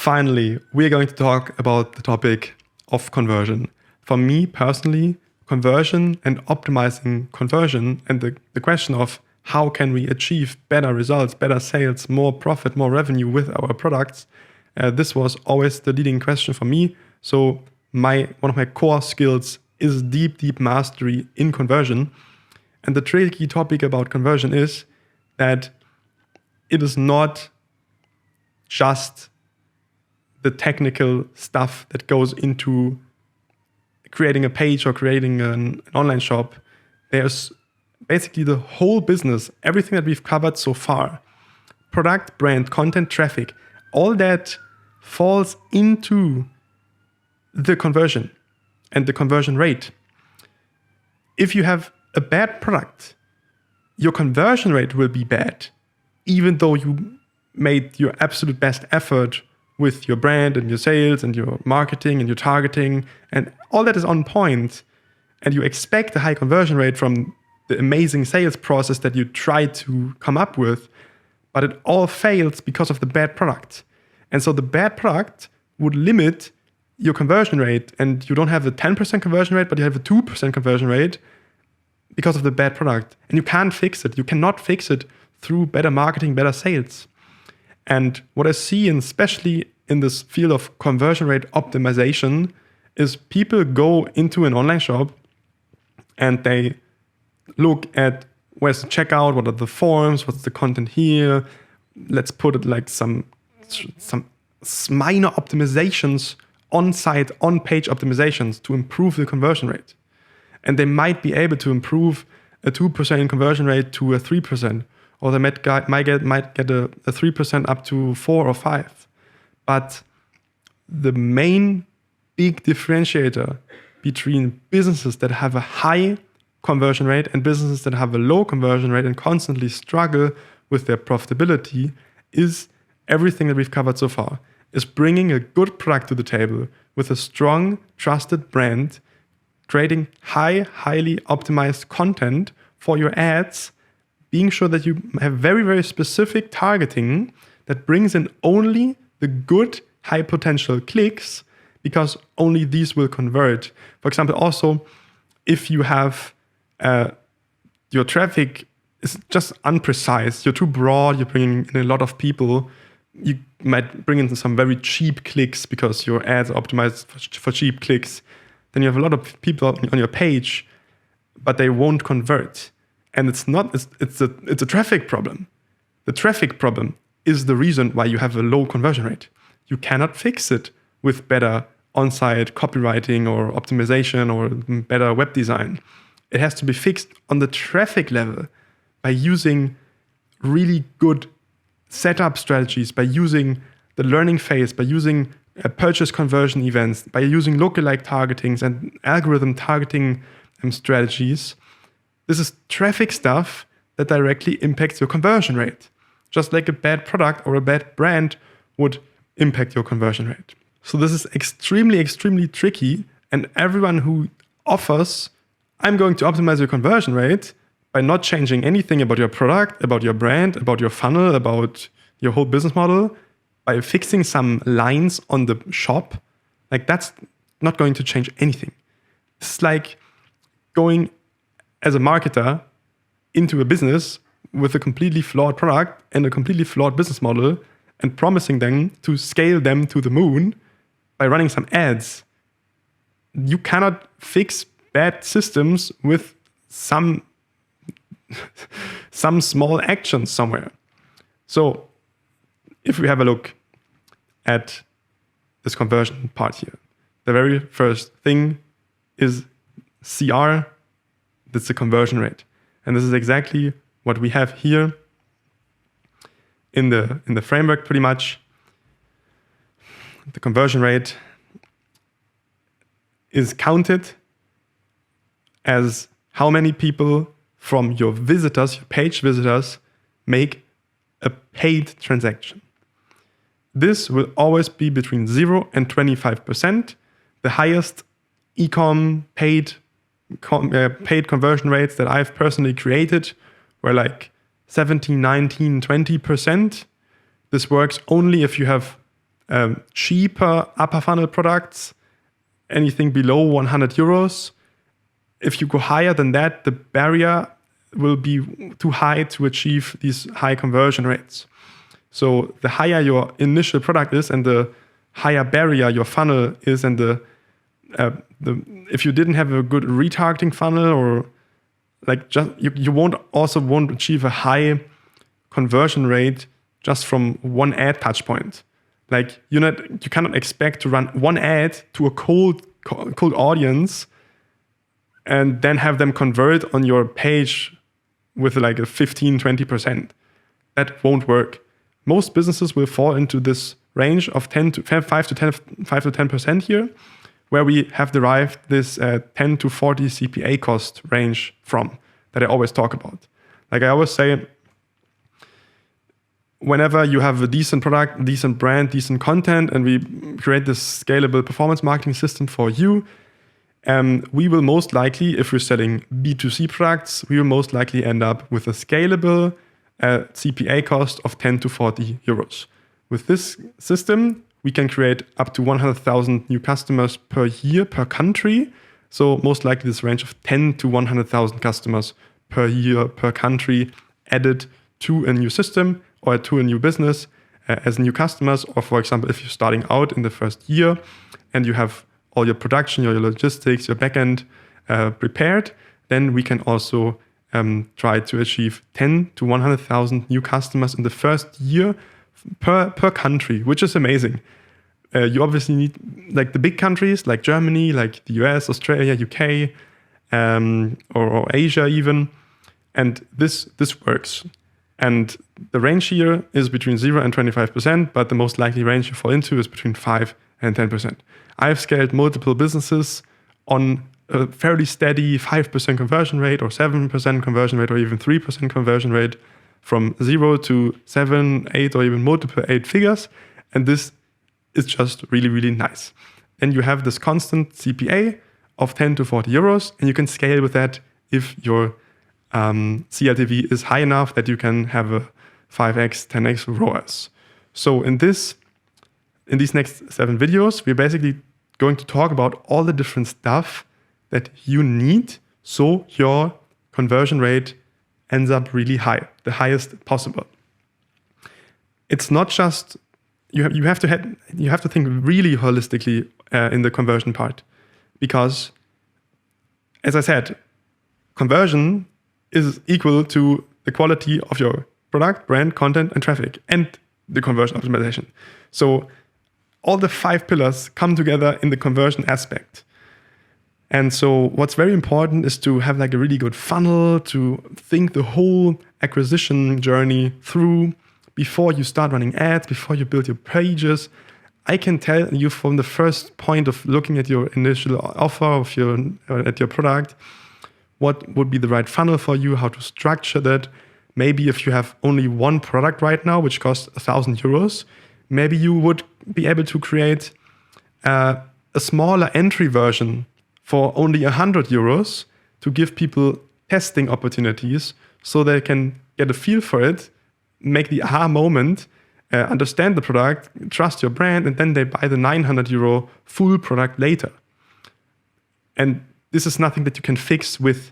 finally, we're going to talk about the topic of conversion. For me personally, conversion and optimizing conversion and the question of how can we achieve better results, better sales, more profit, more revenue with our products, this was always the leading question for me. So one of my core skills is deep mastery in conversion. And the tricky topic about conversion is that it is not just the technical stuff that goes into creating a page or creating an online shop. There's basically the whole business, everything that we've covered so far, product, brand, content, traffic, all that falls into the conversion and the conversion rate. If you have a bad product, your conversion rate will be bad, even though you made your absolute best effort with your brand and your sales and your marketing and your targeting, and all that is on point, and you expect a high conversion rate from the amazing sales process that you try to come up with, but it all fails because of the bad product. And so the bad product would limit your conversion rate, and you don't have a 10% conversion rate, but you have a 2% conversion rate because of the bad product. And you can't fix it. You cannot fix it through better marketing, better sales. And what I see, and especially in this field of conversion rate optimization, is people go into an online shop and they look at where's the checkout, what are the forms, what's the content here. Let's put it like some minor optimizations on-site, on-page optimizations to improve the conversion rate. And they might be able to improve a 2% conversion rate to a 3%, or they might get a 3% up to 4 or 5. But the main big differentiator between businesses that have a high conversion rate and businesses that have a low conversion rate and constantly struggle with their profitability is everything that we've covered so far, is bringing a good product to the table with a strong, trusted brand, creating highly optimized content for your ads, being sure that you have very specific targeting that brings in only the good, high potential clicks, because only these will convert. For example, also, if you have your traffic is just unprecise, you're too broad, you're bringing in a lot of people, you might bring in some very cheap clicks because your ads are optimized for cheap clicks. Then you have a lot of people on your page, but they won't convert. And it's a traffic problem. The traffic problem is the reason why you have a low conversion rate. You cannot fix it with better on-site copywriting or optimization or better web design. It has to be fixed on the traffic level by using really good setup strategies, by using the learning phase, by using purchase conversion events, by using lookalike targetings and algorithm targeting strategies. This is traffic stuff that directly impacts your conversion rate, just like a bad product or a bad brand would impact your conversion rate. So this is extremely tricky, and everyone who offers, I'm going to optimize your conversion rate by not changing anything about your product, about your brand, about your funnel, about your whole business model, by fixing some lines on the shop, like that's not going to change anything. It's like going as a marketer into a business with a completely flawed product and a completely flawed business model and promising them to scale them to the moon by running some ads. You cannot fix bad systems with some small actions somewhere. So if we have a look at this conversion part here, the very first thing is CR. That's the conversion rate. And this is exactly what we have here in the framework pretty much. The conversion rate is counted as how many people from your visitors, your page visitors, make a paid transaction. This will always be between 0 and 25%. The highest e-com paid conversion rates that I've personally created were like 17, 19, 20%. This works only if you have cheaper upper funnel products, anything below 100 euros. If you go higher than that, the barrier will be too high to achieve these high conversion rates. So the higher your initial product is and the higher barrier your funnel is, and if you didn't have a good retargeting funnel, or like just you won't achieve a high conversion rate just from one ad touch point. Like you cannot expect to run one ad to a cold audience and then have them convert on your page with like a 15-20%. That won't work. Most businesses will fall into this range of 5 to 10% here, where we have derived this 10 to 40 CPA cost range from, that I always talk about. Like I always say, whenever you have a decent product, decent brand, decent content, and we create this scalable performance marketing system for you, we will most likely, if we're selling B2C products, we will most likely end up with a scalable CPA cost of 10 to 40 euros. With this system, we can create up to 100,000 new customers per year, per country. So most likely this range of 10 to 100,000 customers per year, per country added to a new system or to a new business as new customers. Or for example, if you're starting out in the first year and you have all your production, your logistics, your backend prepared, then we can also try to achieve 10 to 100,000 new customers in the first year per country, which is amazing. You obviously need like the big countries like Germany, like the US, Australia, UK, or Asia even. And this works. And the range here is between 0 and 25%, but the most likely range you fall into is between 5 and 10%. I've scaled multiple businesses on a fairly steady 5% conversion rate or 7% conversion rate or even 3% conversion rate from 0 to 7, 8 or even multiple 8 figures. And this is just really, really nice. And you have this constant CPA of 10 to 40 euros, and you can scale with that if your CLTV is high enough that you can have a 5x, 10x ROAS. So in these next 7 videos, we're basically going to talk about all the different stuff that you need so your conversion rate ends up really high, the highest possible. It's not just you have to think really holistically in the conversion part, because as I said, conversion is equal to the quality of your product, brand, content, and traffic, and the conversion optimization. So all the 5 pillars come together in the conversion aspect. And so what's very important is to have like a really good funnel, to think the whole acquisition journey through before you start running ads, before you build your pages. I can tell you from the first point of looking at your initial offer at your product, what would be the right funnel for you, how to structure that. Maybe if you have only one product right now, which costs 1,000 euros, maybe you would be able to create a smaller entry version for only 100 euros to give people testing opportunities so they can get a feel for it, make the aha moment, understand the product, trust your brand, and then they buy the 900 euro full product later. And this is nothing that you can fix with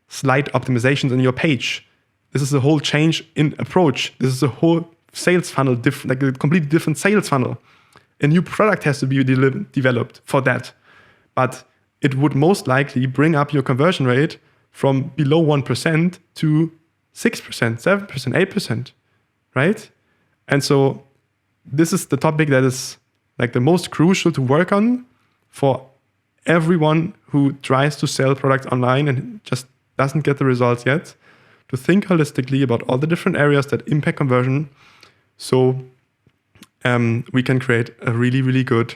slight optimizations on your page. This is a whole change in approach. This is a whole sales funnel, like a completely different sales funnel. A new product has to be developed for that. But it would most likely bring up your conversion rate from below 1% to 6%, 7%, 8%, right? And so this is the topic that is like the most crucial to work on for everyone who tries to sell products online and just doesn't get the results yet, to think holistically about all the different areas that impact conversion, so we can create a really, really good,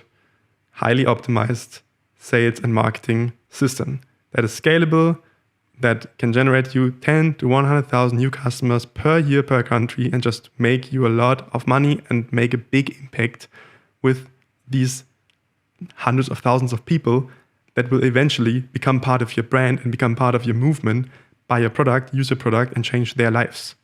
highly optimized sales and marketing system that is scalable, that can generate you 10 to 100,000 new customers per year per country and just make you a lot of money and make a big impact with these hundreds of thousands of people that will eventually become part of your brand and become part of your movement, buy your product, use your product, and change their lives.